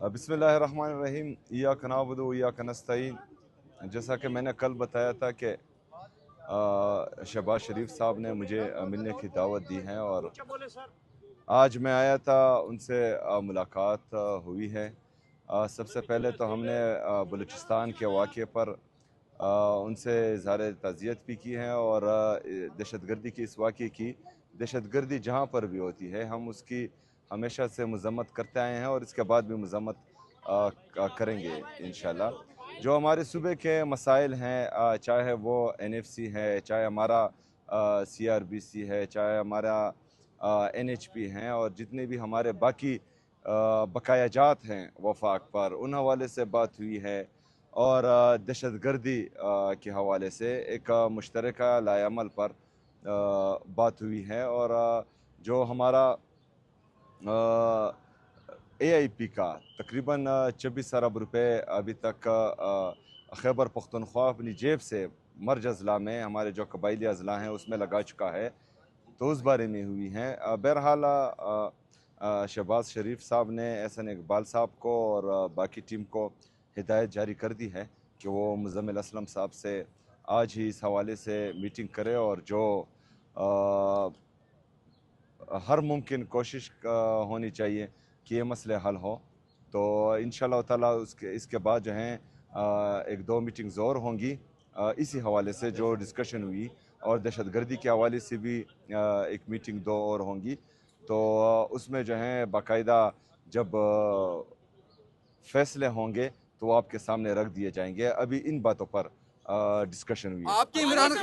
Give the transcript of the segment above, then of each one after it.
बिस्मिल्लाहिर्रहमानिर्रहीम। इय्याक नअबुदु व इय्याक नस्तईन। जैसा कि मैंने कल बताया था कि शहबाज शरीफ साहब ने मुझे मिलने की दावत दी है और आज मैं आया था, उनसे मुलाकात हुई है। सबसे पहले तो हमने बलूचिस्तान के वाक़े पर उनसे इज़हार ताज़ियत भी की है और दहशतगर्दी की इस वाक़े की, दहशतगर्दी जहाँ पर भी होती है हम उसकी हमेशा से मज़म्मत करते आए हैं और इसके बाद भी मज़म्मत करेंगे इंशाल्लाह। जो हमारे सूबे के मसाइल हैं, चाहे वो NFC है, चाहे हमारा CRBC है, चाहे हमारा NHP हैं और जितने भी हमारे बाकी बकायाजात हैं वफाक पर, उन हवाले से बात हुई है और दहशतगर्दी के हवाले से एक मुश्तरका लाएअमल पर बात हुई है और जो हमारा AIP का तकरीबन 24 अरब रुपए अभी तक खैबर पख्तूनख्वा अपनी जेब से मर्ज अज़ला में, हमारे जो कबायली अज़ला हैं उसमें लगा चुका है, तो उस बारे में हुई हैं। बहरहाल शहबाज शरीफ साहब ने एहसन इकबाल साहब को और बाकी टीम को हिदायत जारी कर दी है कि वो मुज़म्मिल असलम साहब से आज ही इस हवाले से मीटिंग करे और जो हर मुमकिन कोशिश होनी चाहिए कि ये मसले हल हो। तो इंशाअल्लाह ताला इसके बाद जो हैं एक दो मीटिंग्स और होंगी इसी हवाले से जो डिस्कशन हुई, और दहशतगर्दी के हवाले से भी एक मीटिंग दो और होंगी। तो उसमें जो हैं बाकायदा जब फैसले होंगे तो वो आपके सामने रख दिए जाएंगे। अभी इन बातों पर डिस्कशन हुई है। आपकी इमरान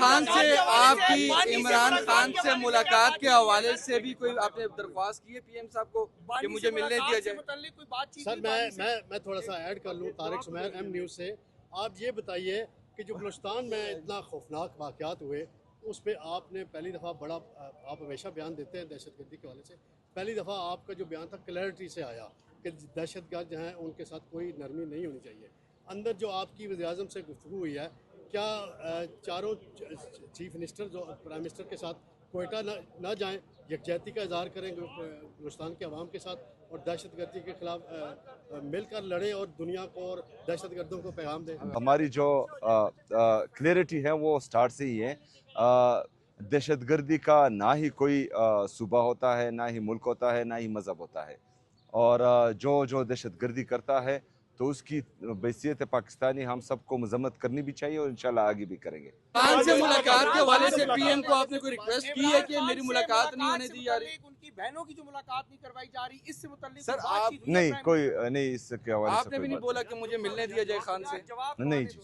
खान से मुलाकात के हवाले से भी कोई आपने दरख्वास्त की है PM साहब को कि मुझे मिलने दिया जाए? सर मैं थोड़ा सा ऐड कर लूँ। तारिक सुमैर M न्यूज़ से। आप ये बताइए कि जो बलूचिस्तान में इतना खौफनाक वाक़यात हुए उस पर आपने पहली दफ़ा बड़ा, आप हमेशा बयान देते हैं दहशतगर्दी के हवाले से, पहली दफ़ा आपका जो बयान था क्लैरिटी से आया कि दहशतगर्द जो हैं उनके साथ कोई नरमी नहीं होनी चाहिए। अंदर जो आपकी वज़ीर-ए-आज़म से गुफ्तगू हुई है, क्या चारों चीफ मिनिस्टर जो प्राइम मिनिस्टर के साथ कोयटा ना जाएं, यकजहती का इजहार करें हिंदुस्तान के अवाम के साथ और दहशतगर्दी के खिलाफ मिलकर लड़ें और दुनिया को और दहशतगर्दों को पैगाम दें? हमारी जो क्लियरिटी है वो स्टार्ट से ही है। दहशतगर्दी का ना ही कोई सूबा होता है, ना ही मुल्क होता है, ना ही मज़हब होता है, और जो दहशतगर्दी करता है तो उसकी बैसियत पाकिस्तानी हम सबको मजम्मत करनी भी चाहिए और इंशाल्लाह आगे भी करेंगे। खान से मुलाकात के हवाले से PM को आपने कोई रिक्वेस्ट की है कि मेरी मुलाकात नहीं होने दी जा रही? उनकी बहनों की जो मुलाकात नहीं करवाई जा रही, इससे मुताल्लिक सर आप नहीं, कोई नहीं, इसके हवाले से आपने भी नहीं बोला कि मुझे मिलने दिया जाए खान से? नहीं जी।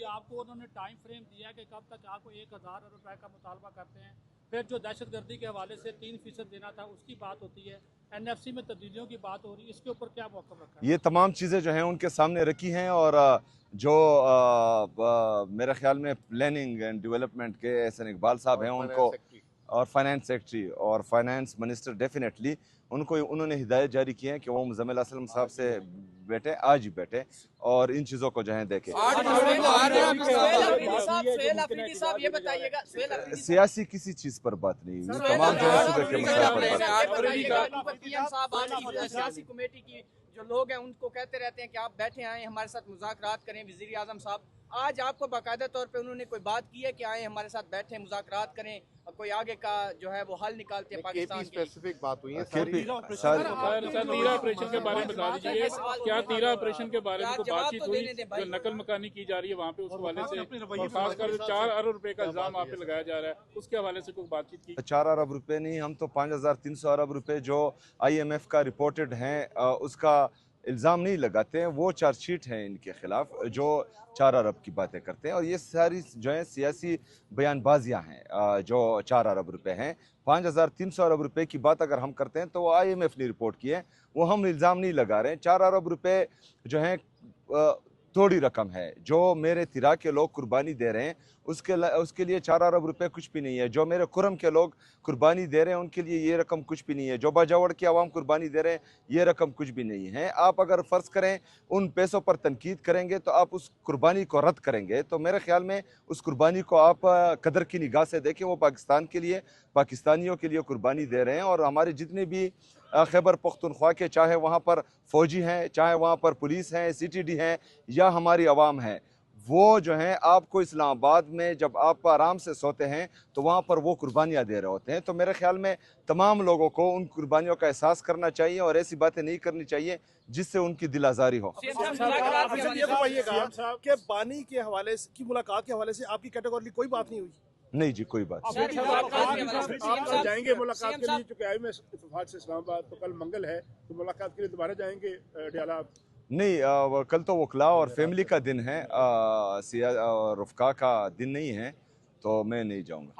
आपको उन्होंने टाइम फ्रेम दिया कि कब तक आपको 1000 अरब रुपए का मुतालबा करते हैं, फिर जो दहशतगर्दी के हवाले से 3% देना था उसकी बात होती है, NFC में तब्दीलियों की बात हो रही है, इसके ऊपर क्या मौक़िफ़ रखा है? ये तमाम चीज़ें जो हैं उनके सामने रखी हैं और जो मेरे ख्याल में प्लानिंग एंड डेवलपमेंट के एहसन इकबाल साहब हैं उनको, और फाइनेंस सेक्रेटरी और फाइनेंस मिनिस्टर डेफिनेटली उन्होंने हिदायत जारी की है कि वो मुज़म्मिल असलम साहब से बैठे, आज ही बैठे और इन चीज़ों को जो है देखें। सियासी किसी चीज़ पर बात नहीं हुई, तमाम जो है सूबे के मसले पर बात। सियासी कमेटी की जो लोग हैं उनको कहते रहते हैं कि आप बैठे आए हमारे साथ मुज़ाकरात करें। वज़ीर आज़म साहब आज आपको बाकायदा तौर पे उन्होंने कोई बात की है कि आए हमारे साथ बैठे मुज़ाकरात करें, कोई आगे का जो है वो हल निकालते हैं पाकिस्तान की? स्पेसिफिक बात हुई है। तीरा ऑपरेशन के बारे में बता दीजिए, क्या तीरा ऑपरेशन के बारे में कोई बातचीत हुई? जो नकल मकानी की जा रही है वहाँ पे, उस हवाले से, और खासकर 4 अरब रुपए का इल्जाम आप पे लगाया जा रहा है, उसके हवाले से कोई बातचीत की? 4 अरब रुपए नहीं, हम तो 5300 अरब रुपए जो IMF का रिपोर्टेड हैं उसका इल्ज़ाम नहीं लगाते हैं। वो चार्जशीट हैं इनके खिलाफ जो 4 अरब की बातें करते हैं, और ये सारी जो है सियासी बयानबाजियां हैं। जो 4 अरब रुपए हैं, 5300 अरब रुपए की बात अगर हम करते हैं तो वो IMF ने रिपोर्ट की है, वो हम इल्ज़ाम नहीं लगा रहे हैं। 4 अरब रुपए जो हैं थोड़ी रकम है, जो मेरे तिरा के लोग कुर्बानी दे रहे हैं उसके लिए 4 अरब रुपए कुछ भी नहीं है। जो मेरे कुरम के लोग कुर्बानी दे रहे हैं उनके लिए ये रकम कुछ भी नहीं है। जो बाजावड़ की आवाम कुर्बानी दे रहे हैं ये रकम कुछ भी नहीं है। आप अगर फ़र्ज़ करें उन पैसों पर तनकीद करेंगे तो आप उस कुर्बानी को रद्द करेंगे, तो मेरे ख्याल में उस कुर्बानी को आप कदर की निगाह से देखें। वो पाकिस्तान के लिए, पाकिस्तानियों के लिए कुर्बानी दे रहे हैं। और हमारे जितने भी खैबर पख्तूनख्वा के, चाहे वहाँ पर फ़ौजी हैं, चाहे वहाँ पर पुलिस हैं, CTD हैं या हमारी आवाम है, वो जो हैं आपको इस्लामाबाद में जब आप आराम से सोते हैं तो वहाँ पर वो कुर्बानियाँ दे रहे होते हैं। तो मेरे ख्याल में तमाम लोगों को उन कुर्बानियों का एहसास करना चाहिए और ऐसी बातें नहीं करनी चाहिए जिससे उनकी दिल आज़ारी हो। ये बताइएगा कि पानी के हवाले की मुलाकात के हवाले से आपकी कैटेगरी कोई बात नहीं हुई? नहीं जी, कोई बात नहीं। आप जाएंगे मुलाकात के लिए, चूंकि आए में इत्तेफाक से इस्लामाबाद, तो कल मंगल है, तो मुलाकात के लिए दोबारा जाएंगे डयाला? नहीं, कल तो वकला और फैमिली का दिन है, रुफ़का का दिन नहीं है, तो मैं नहीं जाऊंगा।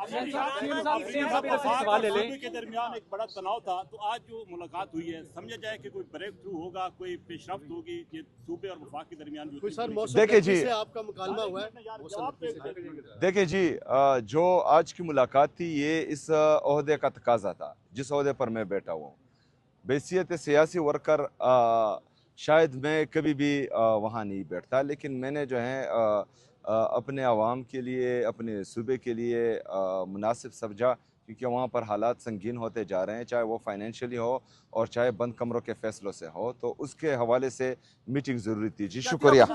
के दरमियान एक बड़ा तनाव था, तो आज जो मुलाकात हुई है समझा जाए कि कोई ब्रेक थ्रू होगा, कोई पेशरफ्त होगी ये सूबे और वफाक के दरमियान जो सर देखिए जी, आपका मुकालमा हुआ है। देखिए जी, जो आज की मुलाकात थी ये इस ओहदे का तकाजा था जिस ओहदे पर मैं बैठा हुआ हूँ। बैसियत सियासी वर्कर शायद मैं कभी भी वहाँ नहीं बैठता, लेकिन मैंने जो है अपने आवाम के लिए, अपने सूबे के लिए मुनासिब समझा, क्योंकि वहाँ पर हालात संगीन होते जा रहे हैं, चाहे वो फाइनेंशियली हो और चाहे बंद कमरों के फैसलों से हो, तो उसके हवाले से मीटिंग ज़रूरी थी। जी शुक्रिया।